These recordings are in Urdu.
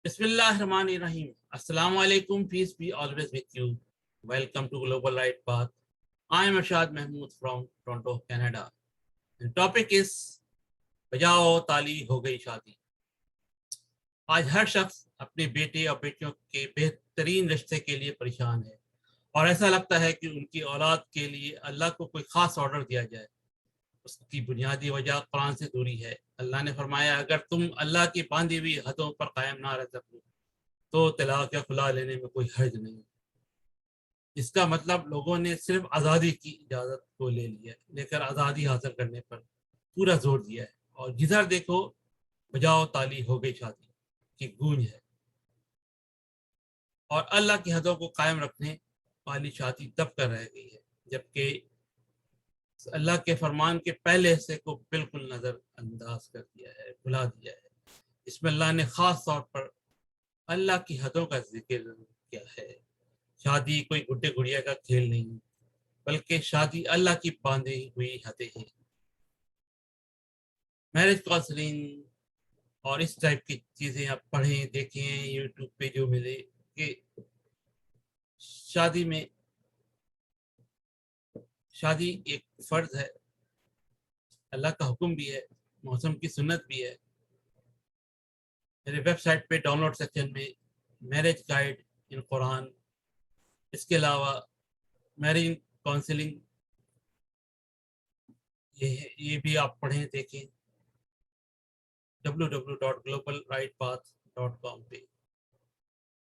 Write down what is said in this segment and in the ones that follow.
بسم اللہ الرحمن الرحیم. السلام علیکم. Peace be always with you. Welcome to Global Right Path. I am Arshad Mahmood from Toronto, Canada. The topic is بجاؤ تالی ہو گئی شادی. آج ہر شخص اپنے بیٹے اور بیٹیوں کے بہترین رشتے کے لیے پریشان ہے اور ایسا لگتا ہے کہ ان کی اولاد کے لیے اللہ کو کوئی خاص آرڈر دیا جائے. اس کی بنیادی وجہ قرآن سے دوری ہے. اللہ نے فرمایا اگر تم اللہ کی باندھی ہوئی حدوں پر قائم نہ رہ سکو تو طلاق یا خلا لینے میں کوئی حرج نہیں. اس کا مطلب لوگوں نے صرف آزادی کی اجازت کو لے لیا ہے لیکن آزادی حاصل کرنے پر پورا زور دیا ہے. اور جدھر دیکھو بجاؤ تالی ہو گئی شادی کی گونج ہے. اور اللہ کی حدوں کو قائم رکھنے والی شادی دب کر رہ گئی ہے جبکہ اللہ کے فرمان کے پہلے حصے کو بالکل نظر انداز کر دیا ہے، بھلا دیا ہے. اس میں اللہ نے خاص طور پر اللہ کی حدوں کا ذکر کیا ہے. شادی کوئی گڈے گڑیا کا کھیل نہیں بلکہ شادی اللہ کی باندھی ہوئی حدیں ہیں. میرج کاؤنسلنگ اور اس ٹائپ کی چیزیں آپ پڑھیں دیکھیں یوٹیوب پہ جو ملے کہ شادی ایک فرض ہے، اللہ کا حکم بھی ہے، موسم کی سنت بھی ہے. میرے ویب سائٹ پہ ڈاؤن لوڈ سیکشن میں میرج گائیڈ ان قرآن، اس کے علاوہ میرج کاؤنسلنگ یہ بھی آپ پڑھیں دیکھیں www.globalrightpath.com پہ.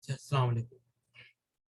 السلام علیکم.